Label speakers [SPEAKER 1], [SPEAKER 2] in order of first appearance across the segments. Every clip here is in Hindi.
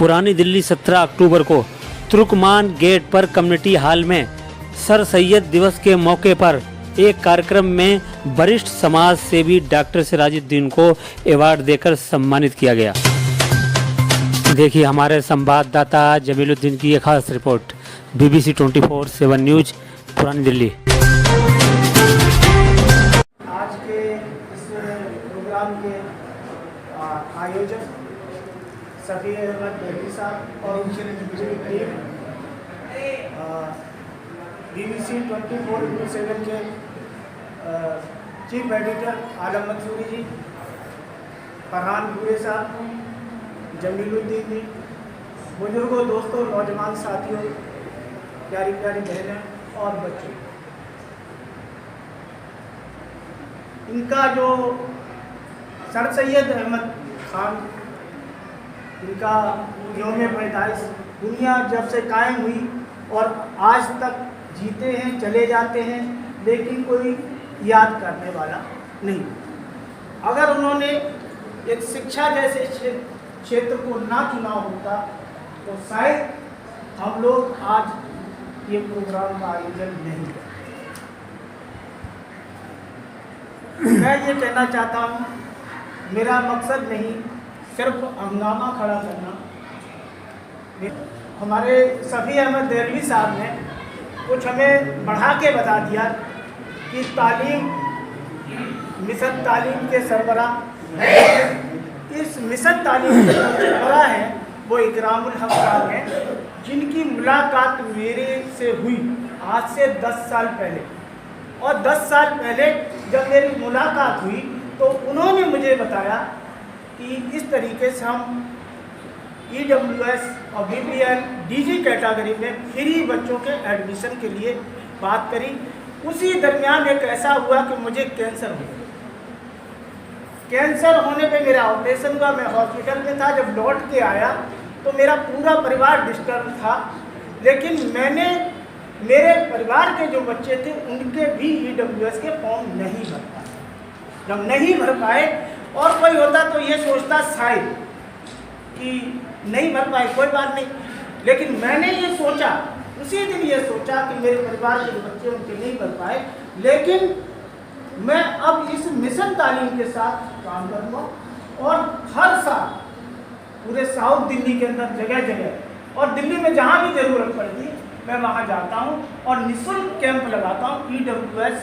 [SPEAKER 1] पुरानी दिल्ली 17 अक्टूबर को तुर्कमान गेट पर कम्युनिटी हॉल में सर सैयद दिवस के मौके पर एक कार्यक्रम में वरिष्ठ समाज सेवी डॉक्टर सिराजुद्दीन को अवार्ड देकर सम्मानित किया गया। देखिए हमारे संवाददाता जमीलुद्दीन की एक खास रिपोर्ट, BBC 24/7 न्यूज, पुरानी दिल्ली।
[SPEAKER 2] आज के इस प्रोग्राम के आयोजक सफी अहमद बेटी साहब और उनकी टीम, BBC 24/7 के चीफ एडिटर आलम मंसूरी जी, फरहान पूरे साहब, जमीलुद्दीन जी, बुजुर्गों, दोस्तों, नौजवान साथियों, प्यारी प्यारी बहनें और बच्चों, इनका जो सर सैयद अहमद खान, इनका यौम पैदाइश दुनिया जब से कायम हुई और आज तक जीते हैं, चले जाते हैं, लेकिन कोई याद करने वाला नहीं। अगर उन्होंने एक शिक्षा जैसे क्षेत्र को ना चुना होता तो शायद हम लोग आज ये प्रोग्राम का आयोजन नहीं करते। मैं ये कहना चाहता हूँ, मेरा मकसद नहीं सिर्फ हंगामा खड़ा करना। हमारे सफी अहमद देरवी साहब ने कुछ हमें बढ़ा के बता दिया कि तालीम, मिशन तालीम के सरबराह, इस मिशन तालीम के सरबराह हैं वो इकरामुल हक साहब हैं, जिनकी मुलाकात मेरे से हुई आज से 10 साल पहले। और 10 साल पहले जब मेरी मुलाकात हुई तो उन्होंने मुझे बताया कि इस तरीके से हम EWS और BPL DG कैटेगरी में फ्री बच्चों के एडमिशन के लिए बात करी। उसी दरमियान एक ऐसा हुआ कि मुझे कैंसर हो गया। कैंसर होने पे मेरा ऑपरेशन हुआ, मैं हॉस्पिटल में था। जब लौट के आया तो मेरा पूरा परिवार डिस्टर्ब था, लेकिन मैंने मेरे परिवार के जो बच्चे थे उनके भी EWS के फॉर्म नहीं भर पाए। जब नहीं भर पाए और कोई होता तो ये सोचता शायद कि नहीं भर पाए, कोई बात नहीं, लेकिन मैंने ये सोचा, उसी दिन ये सोचा कि मेरे परिवार के बच्चे उनके नहीं भर पाए, लेकिन मैं अब इस मिशन तालीम के साथ काम करूँगा और हर साल पूरे साउथ दिल्ली के अंदर जगह जगह और दिल्ली में जहाँ भी ज़रूरत पड़ती मैं वहाँ जाता हूँ और निःशुल्क कैंप लगाता हूँ EWS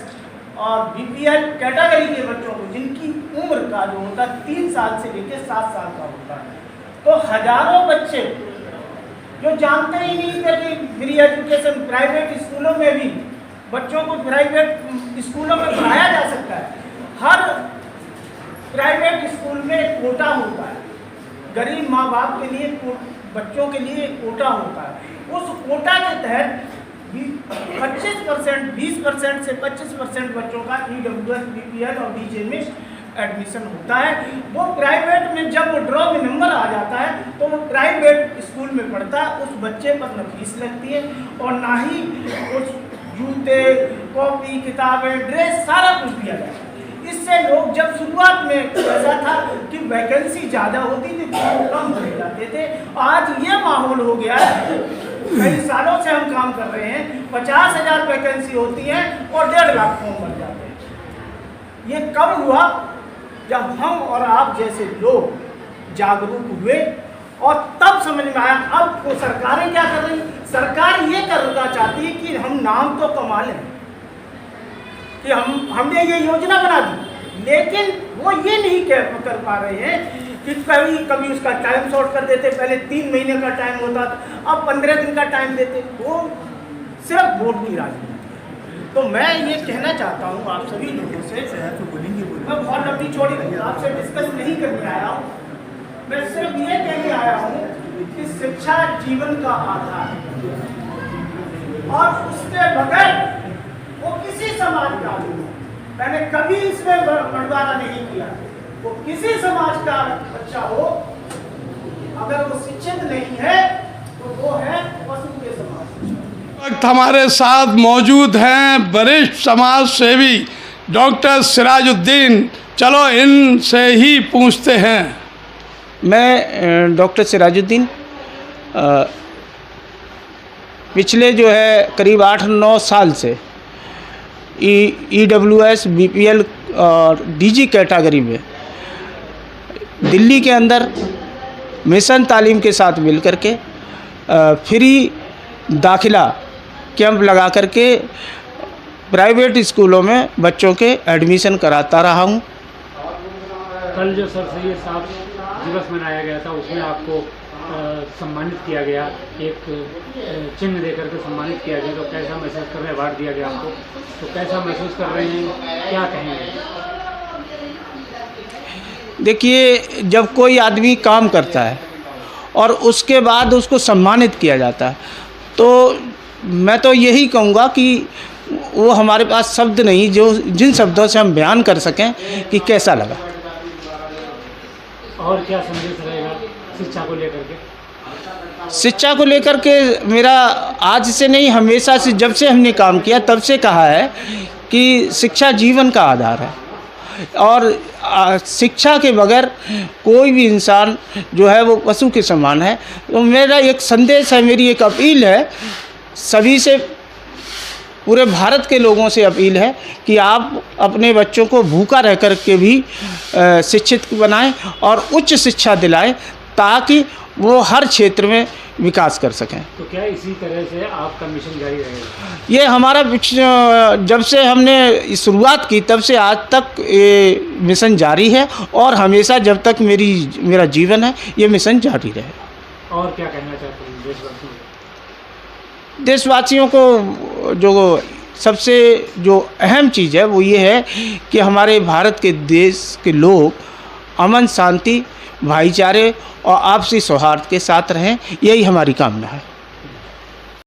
[SPEAKER 2] और BPL कैटेगरी के बच्चों को, जिनकी उम्र का जो होता है 3 साल से लेकर 7 साल का होता है। तो हजारों बच्चे जो जानते ही नहीं थे कि फ्री एजुकेशन प्राइवेट स्कूलों में भी बच्चों को प्राइवेट स्कूलों में पढ़ाया जा सकता है। हर प्राइवेट स्कूल में कोटा होता है, गरीब माँ बाप के लिए बच्चों के लिए कोटा होता है। उस कोटा के तहत 25%, 20% से 25% बच्चों का EWS, BPL और DG में एडमिशन होता है। वो प्राइवेट में जब वो ड्रॉ में नंबर आ जाता है तो वो प्राइवेट स्कूल में पढ़ता है, उस बच्चे पर न फीस लगती है और ना ही उस जूते, कॉपी, किताबें, ड्रेस सारा कुछ दिया जाता है। इससे लोग जब शुरुआत में ऐसा था कि वैकेंसी ज़्यादा होती थी, कम भरे जाते थे। आज ये माहौल हो गया है, कई सालों से हम काम कर रहे हैं, 50,000 वैकेंसी होती है और 1.5 लाख फॉर्म भर जाते हैं। ये कब हुआ? जब हम और आप जैसे लोग जागरूक हुए और तब समझ में आया। अब तो सरकारें क्या कर रही? सरकार ये करना चाहती है कि हम नाम तो कमा लें कि हमने ये योजना बना दी, लेकिन वो ये नहीं कर पा रहे हैं कि कभी उसका टाइम शॉर्ट कर देते। पहले 3 महीने का टाइम होता था, अब 15 दिन का टाइम देते। वो सिर्फ वोट की राजनीति। तो मैं ये कहना चाहता हूँ आप सभी लोगों से, मैं बहुत लंबी छोड़ी आपसे डिस्कस नहीं करने आया हूँ, मैं सिर्फ ये कहने आया हूँ कि शिक्षा जीवन का आधार है और उसके बगैर वो किसी समाज का, मैंने कभी इसमें बंटवारा नहीं किया, वो किसी समाज का बच्चा हो, अगर वो शिक्षित नहीं है तो वो है पशु के समाज।
[SPEAKER 3] वक्त हमारे साथ मौजूद हैं वरिष्ठ समाज सेवी डॉक्टर सिराजुद्दीन। चलो इनसे ही पूछते हैं।
[SPEAKER 4] मैं डॉक्टर सिराजुद्दीन पिछले जो है करीब 8-9 साल से EWS BPL और DG कैटेगरी में दिल्ली के अंदर मिशन तालीम के साथ मिलकर के फ्री दाखिला कैंप लगा करके प्राइवेट स्कूलों में बच्चों के एडमिशन कराता रहा हूँ।
[SPEAKER 1] कल जो सर सैयद साहब दिवस मनाया गया था उसमें आपको सम्मानित किया गया, एक चिन्ह देकर के सम्मानित किया गया, तो कैसा महसूस कर रहे हैं? अवार्ड दिया गया आपको, तो कैसा महसूस कर रहे हैं, क्या कहेंगे?
[SPEAKER 4] देखिए, जब कोई आदमी काम करता है और उसके बाद उसको सम्मानित किया जाता है तो मैं तो यही कहूँगा कि वो हमारे पास शब्द नहीं जो जिन शब्दों से हम बयान कर सकें कि कैसा लगा।
[SPEAKER 1] और क्या संदेश रहेगा शिक्षा को लेकर के?
[SPEAKER 4] शिक्षा को लेकर के मेरा आज से नहीं, हमेशा से, जब से हमने काम किया तब से कहा है कि शिक्षा जीवन का आधार है और शिक्षा के बगैर कोई भी इंसान जो है वो पशु के समान है। तो मेरा एक संदेश है, मेरी एक अपील है सभी से, पूरे भारत के लोगों से अपील है कि आप अपने बच्चों को भूखा रह कर के भी शिक्षित बनाएं और उच्च शिक्षा दिलाएं ताकि वो हर क्षेत्र में विकास कर सकें।
[SPEAKER 1] तो क्या इसी तरह से आपका मिशन जारी रहेगा?
[SPEAKER 4] ये हमारा जब से हमने शुरुआत की तब से आज तक ये मिशन जारी है और हमेशा जब तक मेरा जीवन है ये मिशन जारी रहेगा।
[SPEAKER 1] और क्या कहना चाहते हैं देशवासियों को?
[SPEAKER 4] देशवासियों को जो सबसे जो अहम चीज़ है वो ये है कि हमारे भारत के देश के लोग अमन, शांति, भाईचारे और आपसी सौहार्द के साथ रहें, यही हमारी कामना है।